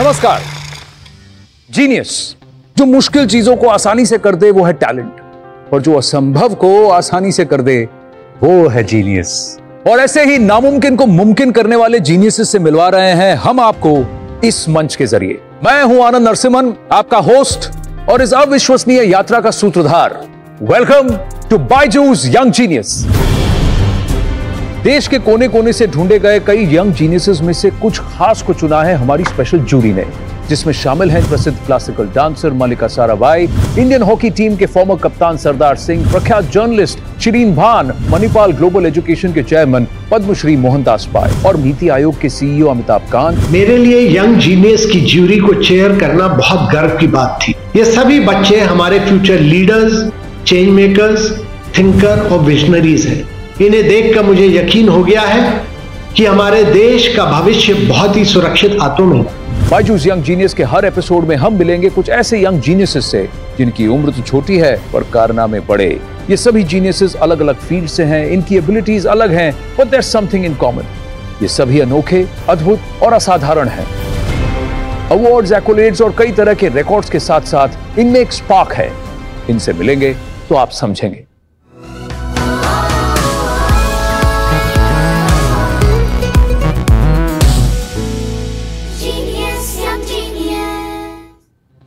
नमस्कार। जीनियस जो मुश्किल चीजों को आसानी से कर दे वो है टैलेंट, और जो असंभव को आसानी से कर दे वो है जीनियस। और ऐसे ही नामुमकिन को मुमकिन करने वाले जीनियस से मिलवा रहे हैं हम आपको इस मंच के जरिए। मैं हूं आनंद नरसिम्हन, आपका होस्ट और इस अविश्वसनीय यात्रा का सूत्रधार। Welcome to Byju's young genius. देश के कोने कोने से ढूंढे गए कई यंग जीनियसेस में से कुछ खास को चुना है हमारी स्पेशल जूरी ने, जिसमें शामिल हैं प्रसिद्ध क्लासिकल डांसर मल्लिका साराभाई, इंडियन हॉकी टीम के फॉर्मर कप्तान सरदार सिंह, प्रख्यात जर्नलिस्ट शिरीन भान, मणिपाल ग्लोबल एजुकेशन के चेयरमैन पद्मश्री मोहनदास पाय और नीति आयोग के सीईओ अमिताभ कांत। मेरे लिए यंग जीनियस की ज्यूरी को चेयर करना बहुत गर्व की बात थी। ये सभी बच्चे हमारे future leaders, change makers, thinker और विजनरीज हैं। इन्हें देखकर मुझे यकीन हो गया है कि हमारे देश का भविष्य बहुत ही सुरक्षित हाथों में है। बायजूस यंग जीनियस के हर एपिसोड में हम मिलेंगे कुछ ऐसे यंग जीनियसेस से जिनकी उम्र तो छोटी है पर कारनामे बड़े। ये सभी जीनियसेस अलग अलग फील्ड से हैं, इनकी एबिलिटीज अलग हैं, but there is something in common. ये सभी अनोखे, अद्भुत और असाधारण हैं। अवार्ड्स, एक्कोलेड्स और कई तरह के रिकॉर्ड्स के साथ साथ इनमें एक स्पार्क है। इनसे मिलेंगे तो आप समझेंगे।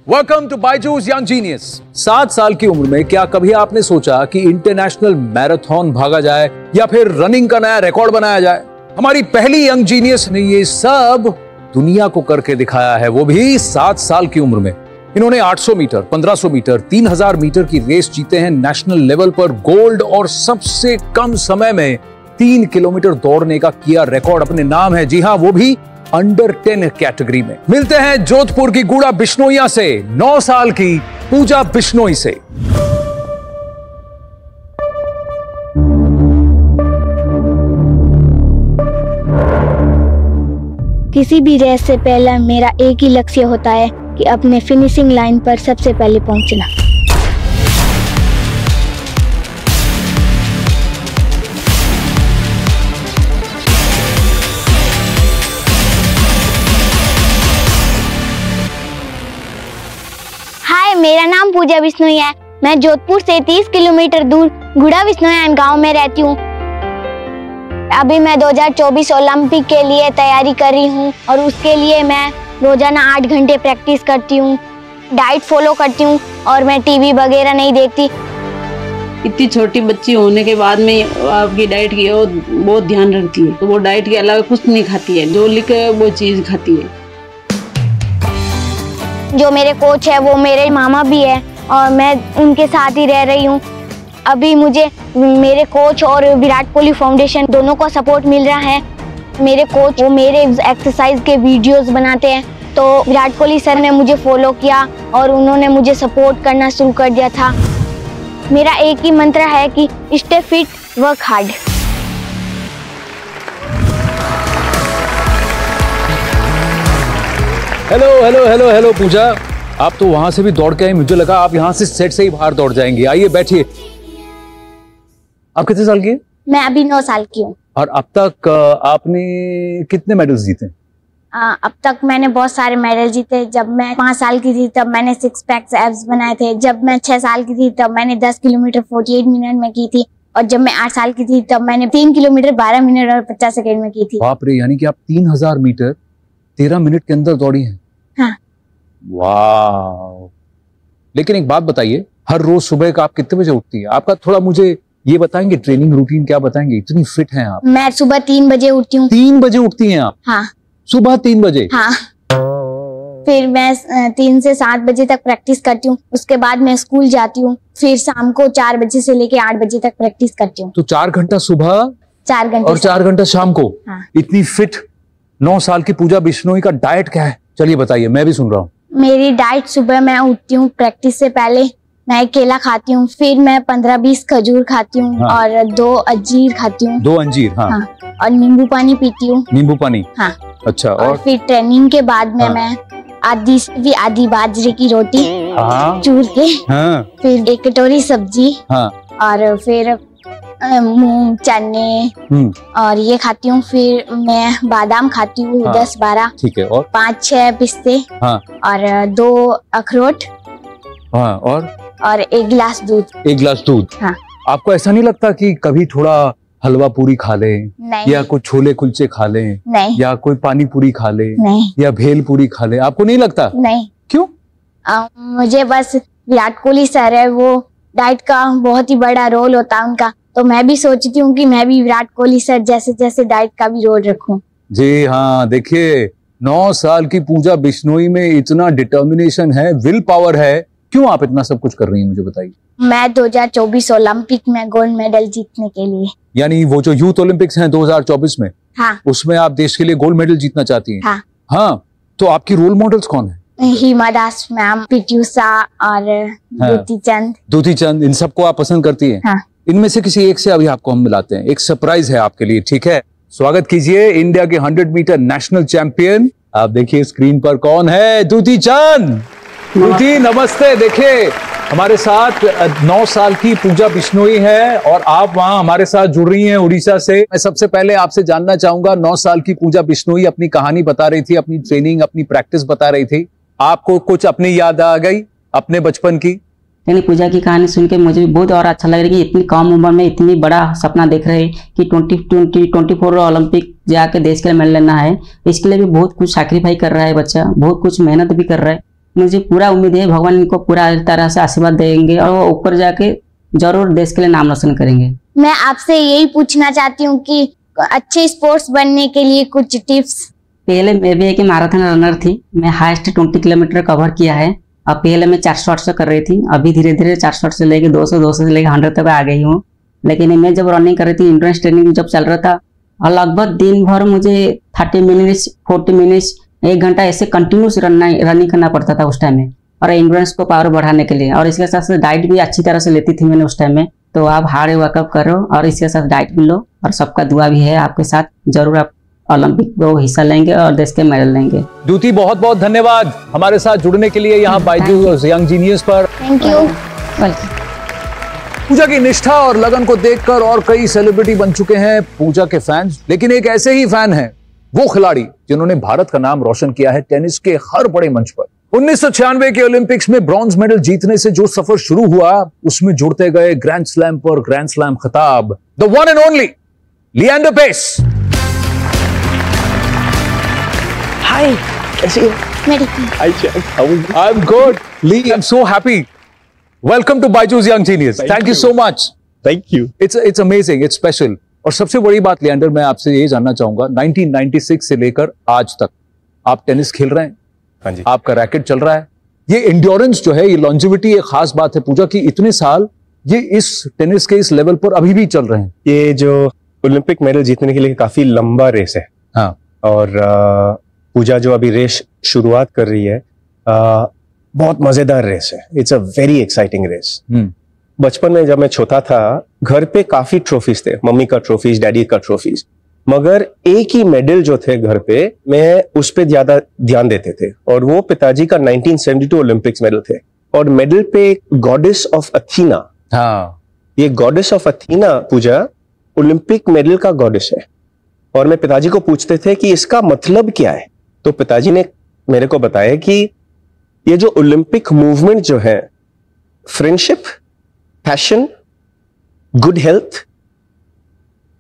Welcome to Byju's young genius. 7 साल की उम्र में क्या कभी आपने सोचा कि इंटरनेशनल मैराथन भागा जाए या फिर रनिंग का नया रिकॉर्ड बनाया जाए? हमारी पहली यंग जीनियस ने ये सब दुनिया को करके दिखाया है, वो भी 7 साल की उम्र में। इन्होंने 800 मीटर, 1500 मीटर, 3000 मीटर की रेस जीते हैं नेशनल लेवल पर गोल्ड, और सबसे कम समय में 3 किलोमीटर दौड़ने का किया रिकॉर्ड अपने नाम है। जी हाँ, वो भी अंडर 10 कैटेगरी में। मिलते हैं जोधपुर की गुड़ा बिश्नोइया से 9 साल की पूजा बिश्नोई से। किसी भी रेस से पहले मेरा एक ही लक्ष्य होता है कि अपने फिनिशिंग लाइन पर सबसे पहले पहुंचना। मेरा नाम पूजा बिश्नोई है। मैं जोधपुर से 30 किलोमीटर दूर गुड़ा बिश्नोई गांव में रहती हूँ। अभी मैं 2024 ओलंपिक के लिए तैयारी कर रही हूँ और उसके लिए मैं रोजाना 8 घंटे प्रैक्टिस करती हूँ, डाइट फॉलो करती हूँ और मैं टीवी वगैरह नहीं देखती। इतनी छोटी बच्ची होने के बाद में आपकी डाइट की वो बहुत ध्यान रखती है, तो वो डाइट के अलावा कुछ नहीं खाती है, जो लिखे वो चीज़ खाती है। जो मेरे कोच है वो मेरे मामा भी है और मैं उनके साथ ही रह रही हूँ। अभी मुझे मेरे कोच और विराट कोहली फाउंडेशन दोनों का सपोर्ट मिल रहा है। मेरे कोच वो मेरे एक्सरसाइज के वीडियोस बनाते हैं, तो विराट कोहली सर ने मुझे फॉलो किया और उन्होंने मुझे सपोर्ट करना शुरू कर दिया था। मेरा एक ही मंत्र है कि stay fit, work hard. Hello hello hello hello Pooja, आप तो वहां से भी दौड़ के आई, मुझे लगा आप यहाँ से सेट से ही बाहर दौड़ जाएंगे। आइए बैठिए। आप कितने साल की हैं? मैं अभी 9 साल की हूँ। और अब तक आपने कितने मेडल्स जीते? अब तक मैंने बहुत सारे मेडल जीते। जब मैं 5 साल की थी तब मैंने 6 पैक्स एब्स बनाए थे। जब मैं 6 साल की थी तब मैंने 10 किलोमीटर 48 मिनट में की थी, और जब मैं 8 साल की थी तब मैंने 3 किलोमीटर 12 मिनट और 50 सेकेंड में की थी। बाप रे, यानी कि आप 3000 मीटर 13 मिनट के अंदर दौड़ी हैं। हाँ। वाह। लेकिन एक बात बताइए, हर रोज सुबह का आप कितने बजे उठती है? आपका थोड़ा मुझे ये बताएंगे, ट्रेनिंग रूटीन क्या बताएंगे? इतनी फिट हैं आप। मैं सुबह 3 बजे उठती हूँ। 3 बजे उठती हैं आप? हाँ। सुबह 3 बजे? हाँ। फिर मैं 3 से 7 बजे तक प्रैक्टिस करती हूँ। उसके बाद मैं स्कूल जाती हूँ। फिर शाम को 4 बजे से लेके 8 बजे तक प्रैक्टिस करती हूँ। तो 4 घंटा सुबह, 4 घंटे और 4 घंटा शाम को। हाँ। इतनी फिट 9 साल की पूजा बिश्नोई का डाइट क्या है? चलिए बताइए, मैं भी सुन रहा हूँ। मेरी डाइट, सुबह मैं उठती हूँ, प्रैक्टिस से पहले मैं केला खाती हूँ, फिर मैं 15-20 खजूर खाती हूँ। हाँ। और 2 अंजीर खाती हूँ। 2 अंजीर? हाँ। हाँ। और नींबू पानी पीती हूँ। नींबू पानी? हाँ। अच्छा। और फिर ट्रेनिंग के बाद में मैं आधी बाजरे की रोटी चूर के, फिर 1 कटोरी सब्जी, और फिर मूंग, चने और ये खाती हूँ। फिर मैं बादाम खाती हूँ 10-12। ठीक है। और 5-6 पिस्ते। हाँ। और 2 अखरोट। हाँ। और 1 गिलास दूध। 1 गिलास दूध। हाँ। आपको ऐसा नहीं लगता कि कभी थोड़ा हलवा पूरी खा ले, नहीं। या कोई छोले कुलचे खा ले, नहीं। या कोई पानी पूरी खा ले, नहीं। या भेल पूरी खा ले? आपको नहीं लगता? नहीं। क्यों? मुझे बस विराट कोहली सर है, वो डाइट का बहुत ही बड़ा रोल होता है उनका, तो मैं भी सोचती हूँ कि मैं भी विराट कोहली सर जैसे डाइट का भी रोल रखूं। जी हाँ, देखिए 9 साल की पूजा बिश्नोई में इतना डिटर्मिनेशन है, विल पावर है। क्यों आप इतना सब कुछ कर रही हैं, मुझे बताइए। मैं 2024 ओलंपिक में गोल्ड मेडल जीतने के लिए। यानी वो जो यूथ ओलंपिक्स हैं 2024 में, हाँ। उसमें आप देश के लिए गोल्ड मेडल जीतना चाहती हैं? हाँ। हाँ, तो आपकी रोल मॉडल्स कौन है? हिमा दास मैम, पीटी उषा और दूती चंद, इन सबको आप पसंद करती हैं? हाँ। इनमें से किसी एक से अभी आपको हम मिलाते हैं, एक सरप्राइज है आपके लिए, ठीक है? स्वागत कीजिए इंडिया के 100 मीटर नेशनल चैंपियन। आप देखिए स्क्रीन पर कौन है, दूती चंद। दूती नमस्ते। देखिए हमारे साथ 9 साल की पूजा बिश्नोई है और आप वहां हमारे साथ जुड़ रही हैं उड़ीसा से। मैं सबसे पहले आपसे जानना चाहूंगा, 9 साल की पूजा बिश्नोई अपनी कहानी बता रही थी, अपनी ट्रेनिंग, अपनी प्रैक्टिस बता रही थी। आपको कुछ अपनी याद आ गई अपने बचपन की? यानी पूजा की कहानी सुन के मुझे बहुत और अच्छा लग रहा है कि इतनी कम उम्र में इतनी बड़ा सपना देख रहे हैं कि 2024 ओलंपिक जाके देश के लिए मेडल लेना है। इसके लिए भी बहुत कुछ सैक्रिफाइस कर रहा है बच्चा, बहुत कुछ मेहनत भी कर रहा है। मुझे पूरा उम्मीद है भगवान इनको पूरा तरह से आशीर्वाद देंगे और वो ऊपर जाके जरूर देश के लिए नाम रोशन करेंगे। मैं आपसे यही पूछना चाहती हूँ कि अच्छे स्पोर्ट्स बनने के लिए कुछ टिप्स। पहले मैं भी एक मैराथन रनर थी, मैं हाईएस्ट 20 किलोमीटर कवर किया है। अब पहले मैं 400 कर रही थी, अभी धीरे धीरे 400 से लेके 200 से लेके 100 तक आ गई हूँ। लेकिन मैं जब रनिंग कर रही थी, इंड्योरेंस ट्रेनिंग जब चल रहा था, और लगभग दिन भर मुझे 30 मिनट्स 40 मिनट्स 1 घंटा ऐसे कंटिन्यूस रनिंग करना पड़ता था उस टाइम में, और इंड्योरेंस को पावर बढ़ाने के लिए। और इसके साथ साथ डाइट भी अच्छी तरह से लेती थी मैंने उस टाइम में। तो आप हार्ड वर्कअप करो और इसके साथ डाइट भी लो, और सबका दुआ भी है आपके साथ, जरूर आप ओलंपिक में हिस्सा लेंगे और देश के मेडल लेंगे। दूती बहुत बहुत धन्यवाद हमारे साथ जुड़ने के लिए यहाँ बायजूस यंग जीनियस पर। Thank you. पूजा की निष्ठा और लगन को देखकर और कई सेलिब्रिटी बन चुके हैं पूजा के फैंस, लेकिन एक ऐसे ही फैन हैं वो खिलाड़ी जिन्होंने भारत का नाम रोशन किया है टेनिस के हर बड़े मंच पर। 1996 के ओलंपिक्स में ब्रॉन्ज मेडल जीतने से जो सफर शुरू हुआ, उसमें जुड़ते गए ग्रैंड स्लैम पर ग्रैंड स्लैम खिताब। The one and only Leander Paes. Hi, कैसी हो? Hi, Jack. How are you? I'm good. Lee, I'm so happy. Welcome to Byju's Young Genius. Thank you so much. Thank you. It's amazing. It's special. और सबसे बड़ी बात लिएंडर, मैं आपसे ये जानना चाहूंगा, 1996 से लेकर आज तक आप टेनिस खेल रहे हैं। हाँ जी। आपका रैकेट चल रहा है। ये एंड्योरेंस जो है, ये लॉन्जिविटी एक खास बात है पूजा की। इतने साल ये इस टेनिस के इस लेवल पर अभी भी चल रहे हैं। ये जो ओलंपिक मेडल जीतने के लिए काफी लंबा रेस है। हाँ। और पूजा जो अभी रेस शुरुआत कर रही है, बहुत मजेदार रेस है। It's a very exciting race. बचपन में जब मैं छोटा था, घर पे काफी ट्रॉफीज थे, मम्मी का ट्रॉफीज, डैडी का ट्रॉफीज, मगर एक ही मेडल जो थे घर पे, मैं उस पे ज्यादा ध्यान देते थे, और वो पिताजी का 1972 ओलंपिक्स मेडल थे। और मेडल पे गॉडेस ऑफ अथीना। हाँ। ये goddess of Athena Pooja Olympic medal का गॉडेस है। और मैं पिताजी को पूछते थे कि इसका मतलब क्या है, तो पिताजी ने मेरे को बताया कि ये जो ओलंपिक मूवमेंट जो है, फ्रेंडशिप, पैशन, गुड हेल्थ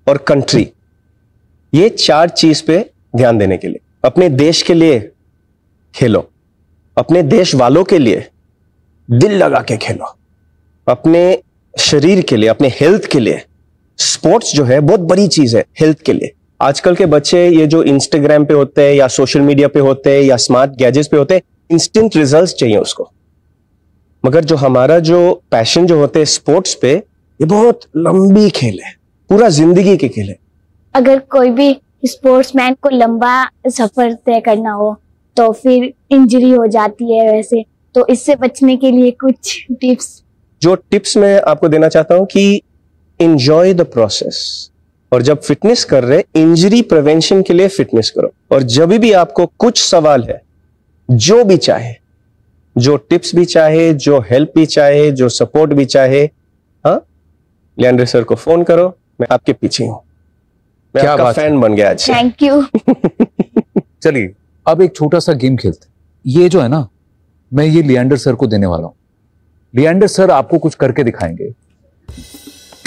और कंट्री, ये 4 चीज पे ध्यान देने के लिए, अपने देश के लिए खेलो, अपने देश वालों के लिए दिल लगा के खेलो, अपने शरीर के लिए, अपने हेल्थ के लिए। स्पोर्ट्स जो है बहुत बड़ी चीज है हेल्थ के लिए। आजकल के बच्चे ये जो इंस्टाग्राम पे होते हैं या सोशल मीडिया पे होते हैं या स्मार्ट गैजेट्स पे होते हैं, इंस्टेंट रिजल्ट्स चाहिए उसको। मगर जो हमारा जो पैशन जो होते हैं स्पोर्ट्स पे, ये बहुत लंबी खेल है, पूरा जिंदगी की खेल है। अगर कोई भी स्पोर्ट्समैन को लंबा सफर तय करना हो तो फिर इंजरी हो जाती है, वैसे तो इससे बचने के लिए कुछ टिप्स। जो टिप्स मैं आपको देना चाहता हूं कि एंजॉय द प्रोसेस, और जब फिटनेस कर रहे, इंजरी प्रिवेंशन के लिए फिटनेस करो। और जब भी आपको कुछ सवाल है, जो भी चाहे, जो टिप्स भी चाहे, जो हेल्प भी चाहे, जो सपोर्ट भी चाहे, हाँ, लिएंडर सर को फोन करो, मैं आपके पीछे हूँ, मैं क्या आपका बात फैन बन गया आज। Thank you. चलिए अब एक छोटा सा गेम खेलते हैं। ये जो है ना, मैं ये लिएंडर सर को देने वाला हूं। लिएंडर सर आपको कुछ करके दिखाएंगे।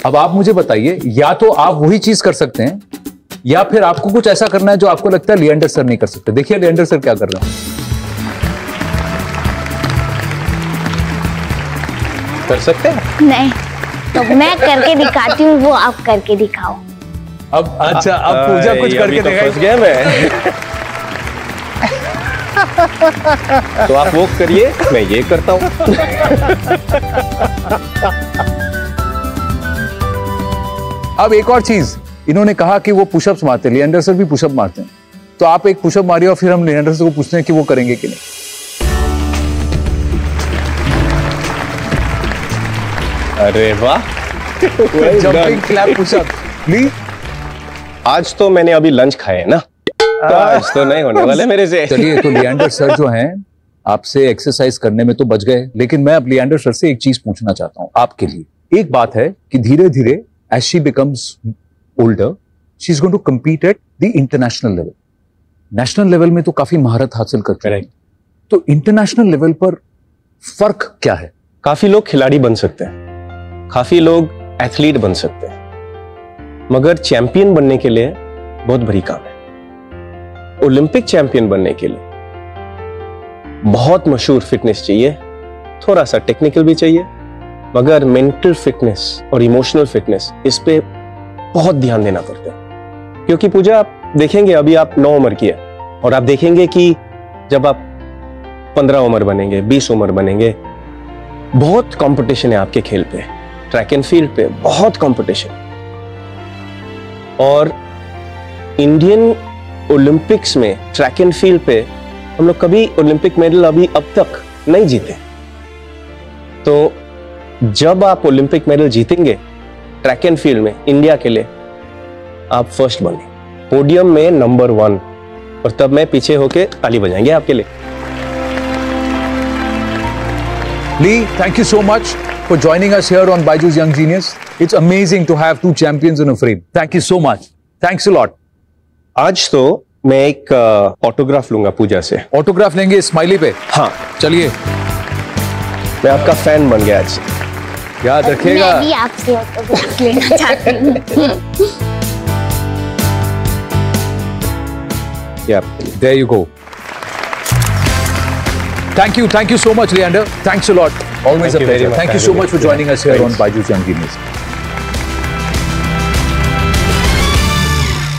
अब आप मुझे बताइए, या तो आप वही चीज कर सकते हैं या फिर आपको कुछ ऐसा करना है जो आपको लगता है लिएंडर सर नहीं कर सकते। देखिए लिएंडर सर क्या कर रहे हैं। कर सकते हैं? नहीं, तो मैं करके दिखाती हूँ, वो आप करके दिखाओ। अब अच्छा, अब पूजा कुछ करके तो दिखाएगी। फंस गया मैं। तो आप वो करिए, मैं ये करता हूं। अब एक और चीज, इन्होंने कहा कि वो पुशअप्स मारते हैं, लिएंडर सर भी पुशअप मारते हैं, तो आप एक पुशअप मारिए और फिर हम लिएंडर सर को पूछते हैं कि वो करेंगे कि नहीं। अरे वाह, जंपिंग क्लैप पुशअप प्लीज। आज तो मैंने अभी लंच खाया है ना, तो आज तो नहीं होने वाले मेरे से। चलिए, तो लिएंडर सर जो हैं आपसे एक्सरसाइज करने में तो बच गए, लेकिन मैं अब लिएंडर सर से एक चीज पूछना चाहता हूं आपके लिए। एक बात है कि धीरे धीरे as she becomes older, she is going to compete at the international level. National level में तो काफी महारत हासिल करते हैं, तो इंटरनेशनल लेवल पर फर्क क्या है? काफी लोग खिलाड़ी बन सकते हैं, काफी लोग एथलीट बन सकते हैं, मगर चैंपियन बनने के लिए बहुत बड़ी काम है। ओलंपिक चैंपियन बनने के लिए बहुत मशहूर फिटनेस चाहिए, थोड़ा सा टेक्निकल भी चाहिए, मगर मेंटल फिटनेस और इमोशनल फिटनेस, इस पे बहुत ध्यान देना पड़ता है। क्योंकि पूजा, आप देखेंगे अभी आप 9 उम्र की है, और आप देखेंगे कि जब आप 15 उम्र बनेंगे, 20 उम्र बनेंगे, बहुत कंपटीशन है आपके खेल पे, ट्रैक एंड फील्ड पे बहुत कंपटीशन। और इंडियन ओलंपिक्स में ट्रैक एंड फील्ड पे हम लोग कभी ओलंपिक मेडल अभी अब तक नहीं जीते। तो जब आप ओलंपिक मेडल जीतेंगे ट्रैक एंड फील्ड में इंडिया के लिए, आप फर्स्ट बने, पोडियम में नंबर 1, और तब मैं पीछे होके ताली बजाएंगे आपके लिए। Lee, thank you so much for joining us here on Byju's Young Genius. It's amazing to have 2 champions in a frame. Thank you so much. Thanks a lot. आज तो मैं एक ऑटोग्राफ लूंगा पूजा से। ऑटोग्राफ लेंगे स्माइली पे? हाँ, चलिए, मैं आपका फैन बन गया आज। याद रखिएगा। मैं भी आपसे ऑटोग्राफ लेना चाहती हूँ। There you go. Thank you so much, Leander. Thanks a lot. Always a pleasure. Thank you so much for joining us here on Byju's Young Genius.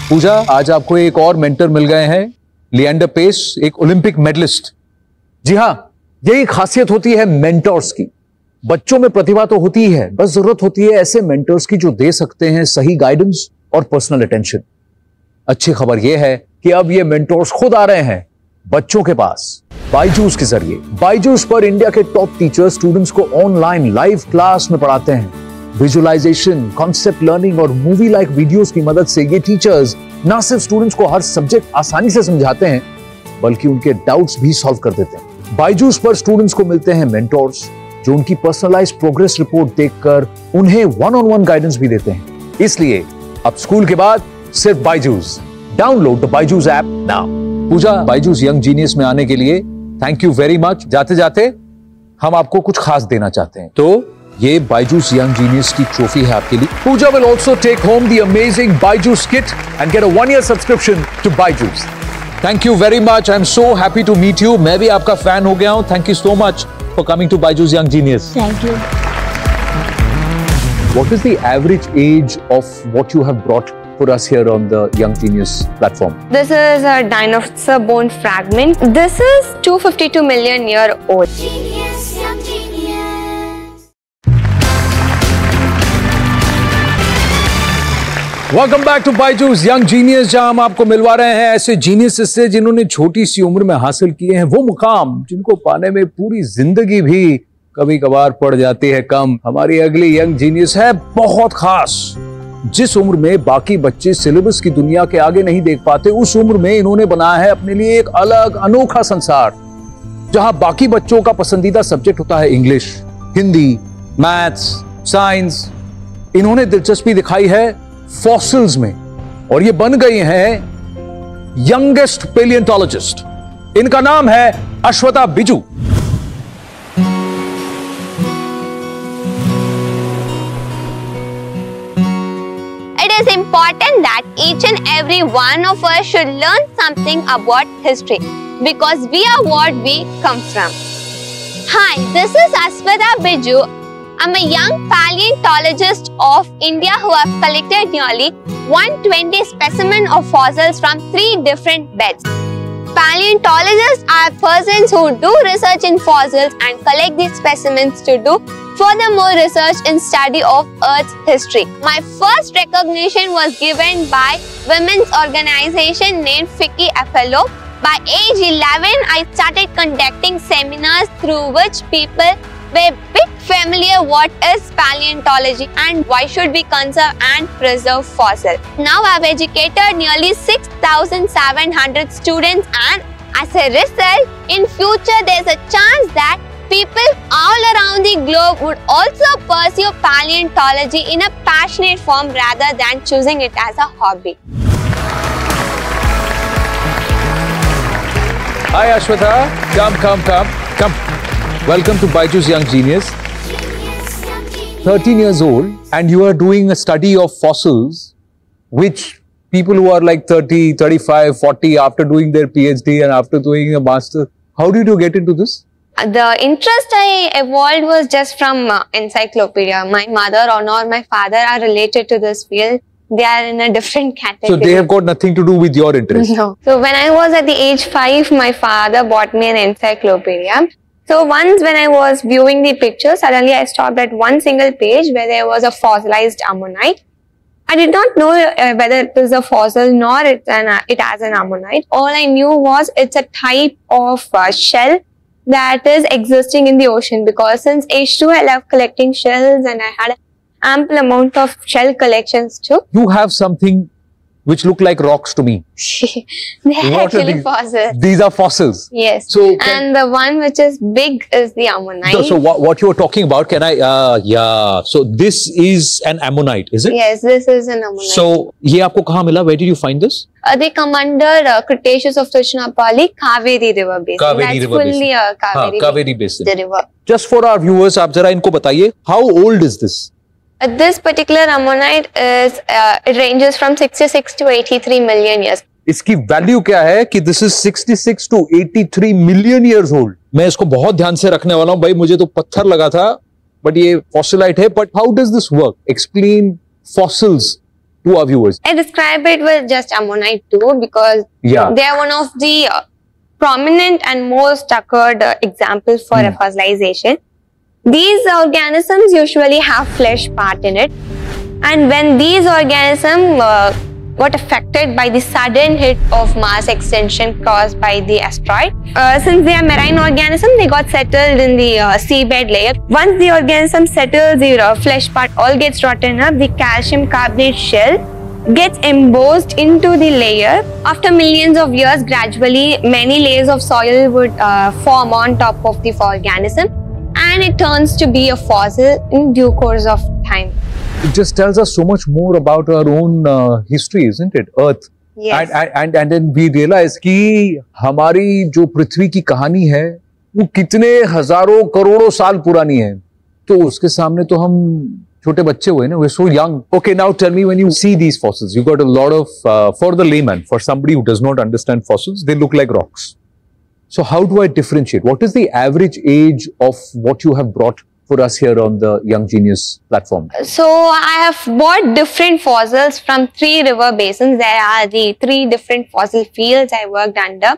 पूजा, आज आपको एक और मेंटर मिल गए हैं, लिएंडर पेस, एक ओलंपिक मेडलिस्ट। जी हाँ, यही खासियत होती है मेंटर्स की। बच्चों में प्रतिभा तो होती ही है, बस जरूरत होती है ऐसे मेंटर्स की जो दे सकते हैं सही गाइडेंस और पर्सनल अटेंशन। अच्छी खबर यह है कि अब ये मेंटर्स खुद आ रहे हैं बच्चों के पास बायजूस के जरिए। बायजूस पर इंडिया के टॉप टीचर्स स्टूडेंट्स को ऑनलाइन लाइव क्लास में पढ़ाते हैं। विजुअलाइजेशन, कॉन्सेप्ट लर्निंग और मूवी लाइक वीडियोस की मदद से ये टीचर्स न सिर्फ स्टूडेंट्स को हर सब्जेक्ट आसानी से समझाते हैं, बल्कि उनके डाउट्स भी सॉल्व कर देते हैं। बायजूस पर स्टूडेंट्स को मिलते हैं मेंटर्स जो उनकी पर्सनलाइज्ड प्रोग्रेस रिपोर्ट देखकर उन्हें 1-on-1 गाइडेंस भी देते हैं। इसलिए अब स्कूल के बाद सिर्फ Byju's. Download the Byju's app now. Pooja, Byju's young genius में आने के लिए थैंक यू वेरी मच। जाते जाते हम आपको कुछ खास देना चाहते हैं, तो ये बायजूस यंग जीनियस की ट्रॉफी है आपके लिए। Pooja will also take home the amazing Byju's kit and get a 1-year subscription to Byju's. Thank you very much. I am so happy to meet you. मैं भी आपका फैन हो गया हूं। Thank you so much for coming to Byju's young genius. Thank you. What is the average age of what you have brought for us here on the Young Genius platform? This is a dinosaur bone fragment. This is 252 million year old. Genius, young genius. Welcome back to Byju's Young Genius, जहां हम आपको मिलवा रहे हैं ऐसे genius से जिन्होंने छोटी सी उम्र में हासिल किए हैं वो मुकाम जिनको पाने में पूरी जिंदगी भी कभी कभार पड़ जाती है कम। हमारी अगली यंग जीनियस है बहुत खास। जिस उम्र में बाकी बच्चे सिलेबस की दुनिया के आगे नहीं देख पाते, उस उम्र में इन्होंने बनाया है अपने लिए एक अलग अनोखा संसार, जहां बाकी बच्चों का पसंदीदा सब्जेक्ट होता है इंग्लिश, हिंदी, मैथ्स, साइंस, इन्होंने दिलचस्पी दिखाई है फॉसिल्स में और ये बन गई हैं यंगेस्ट पेलियोंटोलॉजिस्ट। इनका नाम है Ashwatha Biju. It is important that each and every one of us should learn something about history because we are what we come from. Hi, this is Ashwata Biju. I'm a young paleontologist of India who have collected nearly 120 specimens of fossils from 3 different beds. Paleontologists are persons who do research in fossils and collect these specimens to do furthermore research and study of Earth's history. My first recognition was given by women's organization named Vicky Apollo. By age 11, I started conducting seminars through which people were bit familiar what is paleontology and why should we conserve and preserve fossils. Now I have educated nearly 6,700 students and as a result, in future there is a chance that people all around the globe would also pursue paleontology in a passionate form rather than choosing it as a hobby. Hi Ashwata, come. Welcome to Byju's Young Genius. 13 years old and you are doing a study of fossils which people who are like 30, 35, 40 after doing their PhD and after doing a master, how did you get into this? The interest I evolved was just from encyclopedia. My mother or my father are related to this field. They are in a different category. So they have got nothing to do with your interest? No. So when I was at the age 5, my father bought me an encyclopedia. So once when I was viewing the picture, suddenly I stopped at one single page where there was a fossilized ammonite. I did not know whether it is a fossil nor it has an ammonite. All I knew was it's a type of shell that is existing in the ocean, because since age 2 I love collecting shells and I had an ample amount of shell collections too. You have something which look like rocks to me. They are actually fossils. These are fossils. Yes. So and the one which is big is the ammonite. So what you are talking about, can I, yeah. So this is an ammonite, is it? Yes, this is an ammonite. So, ये आपको कहाँ मिला? Where did you find this? They come under Cretaceous of Trichinopoli, Kaveri River Basin. Kaveri River Basin. Fully a Kaveri Basin. The river. Just for our viewers, आप जरा इनको बताइए, how old is this? This particular ammonite is, it ranges from 66 to 83 million years. इसकी value क्या है कि this is 66 to 83 million years old. मैं इसको बहुत ध्यान से रखने वाला हूँ भाई, मुझे तो पत्थर लगा था, but ये fossilite है. But how does this work? Explain fossils to our viewers. I describe it with just ammonite too because they are one of the prominent and most occurred examples for a fossilization. These organisms usually have flesh part in it, and when these organisms got affected by the sudden hit of mass extinction caused by the asteroid, since they are marine organisms, they got settled in the seabed layer. Once the organism settles, the flesh part all gets rotten up, the calcium carbonate shell gets embossed into the layer. After millions of years, gradually many layers of soil would form on top of the organism, and it turns to be a fossil in due course of time. It just tells us so much more about our own history, isn't it? Earth. Yes. And then we realize कि हमारी जो पृथ्वी की कहानी है वो कितने हजारों करोड़ों साल पुरानी है, तो उसके सामने तो हम छोटे बच्चे हुए ना, we're so young. Okay, now tell me, when you see these fossils, you got a lot of, for the layman, for somebody who does not understand fossils, they look like rocks. So how do I differentiate? What is the average age of what you have brought for us here on the Young Genius platform? So I have bought different fossils from 3 river basins. There are the 3 different fossil fields I worked under.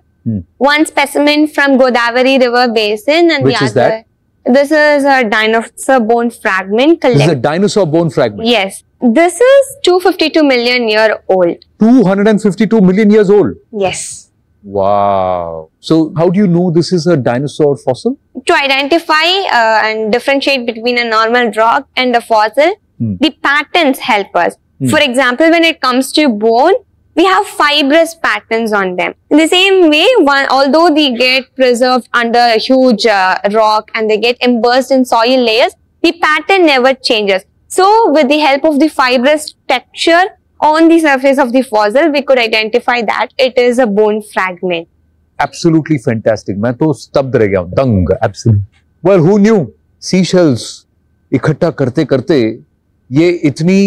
One specimen from Godavari River Basin, and Which the is other. that? This is a dinosaur bone fragment. This is a dinosaur bone fragment. Yes. This is 252 million year old. 252 million years old. Yes. Wow. So how do you know this is a dinosaur fossil? To identify and differentiate between a normal rock and a fossil, the patterns help us. For example, when it comes to bone, we have fibrous patterns on them. In the same way, although they get preserved under a huge rock and they get embossed in soil layers, the pattern never changes. So with the help of the fibrous texture on the surface of the fossil, we could identify that it is a bone fragment. Absolutely fantastic. मैं तो स्तब्ध रह गया हूं, दंग, absolute. Well, who knew? Seashells इकट्ठा करते करते ये इतनी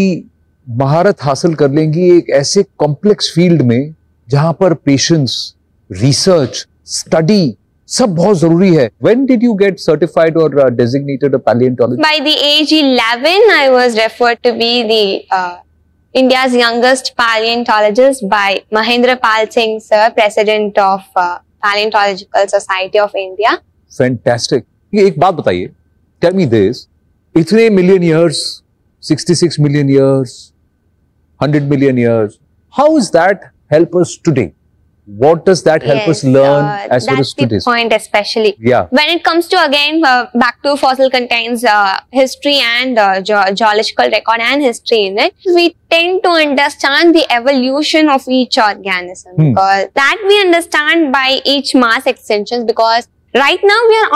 महारत हासिल कर लेंगी एक ऐसे कॉम्प्लेक्स फील्ड में जहां पर पेशेंस, रिसर्च, स्टडी सब बहुत जरूरी है. When did you get certified or designated a paleontologist? By the age 11, I was referred to be the India's youngest paleontologist by Mahendra Pal Singh sir, president of Paleontological Society of India. Fantastic. ये एक बात बताइए. Tell me this. इतने million years, 66 million years, 100 million years. How does that help us today? What does that help us learn as far as that's the today's point, especially. Yeah. When it comes to, again, back to fossil contains history and geological record and history in it, we tend to understand the evolution of each organism. Because that we understand by each mass extinctions, because right now we are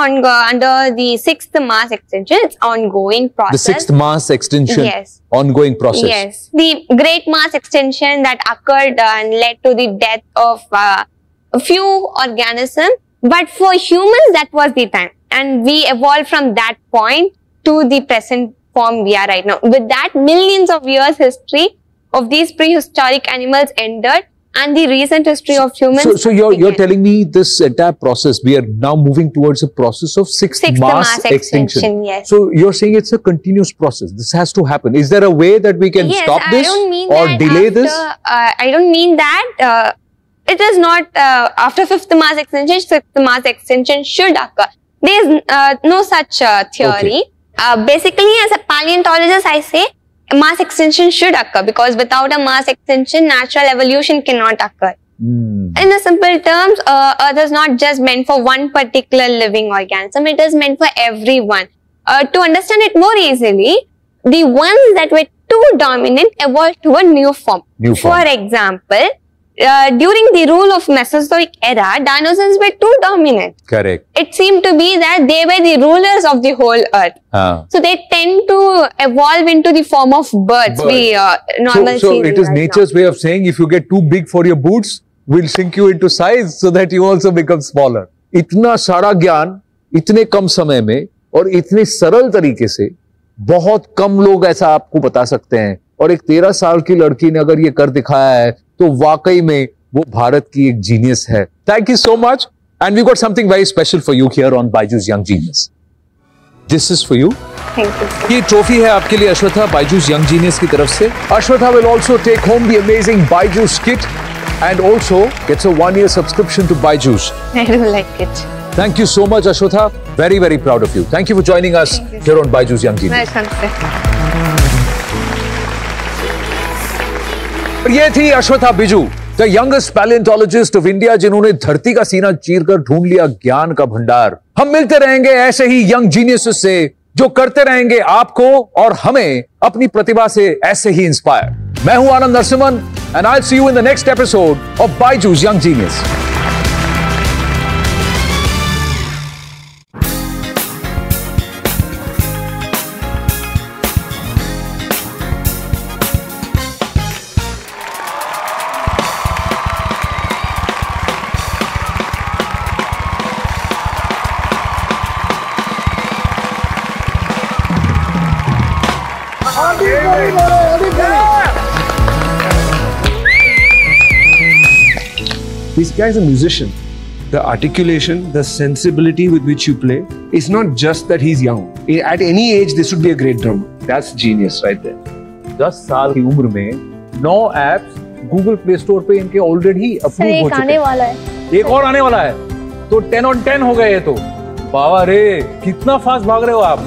under the 6th mass extinction. It's ongoing process. The 6th mass extinction. Yes. Ongoing process. Yes. The great mass extinction that occurred and led to the death of a few organisms. But for humans, that was the time. And we evolved from that point to the present form we are right now. With that, millions of years history of these prehistoric animals ended. And the recent history of humans. So you're telling me this entire process, we are now moving towards a process of sixth mass extinction. Yes. So you're saying it's a continuous process. This has to happen. Is there a way that we can stop this or delay this? I don't mean that. It is not after 5th mass extinction, 6th mass extinction should occur. There is no such theory. Okay. Basically, as a paleontologist, I say mass extinction should occur, because without a mass extinction, natural evolution cannot occur. In a simple terms, Earth is not just meant for one particular living organism, it is meant for everyone. To understand it more easily, the ones that were too dominant evolved to a new form. For example, during the rule of Mesozoic era, dinosaurs were too dominant. Correct. It seemed to be that they were the rulers of the whole earth. So they tend to evolve into the form of birds. We normally so see it is nature's way of saying, if you get too big for your boots, we'll shrink you into size so that you also become smaller. इतना सारा ज्ञान इतने कम समय में और इतने सरल तरीके से बहुत कम लोग ऐसा आपको बता सकते हैं. और एक 13 साल की लड़की ने अगर ये कर दिखाया है तो वाकई में वो भारत की एक जीनियस है. Thank you so much. And we got something very special for you here on Byju's young genius. This is for you. Thank you. ये ट्रॉफी है आपके लिए अश्वथा, बायजूस यंग जीनियस की तरफ से. Ashwatha will also take home the amazing Byju's kit and also gets a 1-year subscription to Byju's. I do like it. Thank you so much, Ashwatha. Very, very proud of you. Thank you for joining us here on Byju's Young Genius. और ये थी Ashwatha Biju, the youngest paleontologist of India, जिन्होंने धरती का सीना चीरकर ढूंढ लिया ज्ञान का भंडार. हम मिलते रहेंगे ऐसे ही यंग जीनियसेस से, जो करते रहेंगे आपको और हमें अपनी प्रतिभा से ऐसे ही इंस्पायर. मैं हूं आनंद Narasimhan and I'll see you in the next episode of Byju's Young Genius. This guy is a musician. The articulation, the sensibility with which you play, it's not just that he's young. At any age, this would be a great drummer. That's genius right there. 10 साल की उम्र में 9 apps Google play store पे इनके already approve हो चुके हैं. आने वाला है. एक और आने वाला है. तो 10 on 10 हो गए. तो बाबा रे, कितना फास्ट भाग रहे हो आप.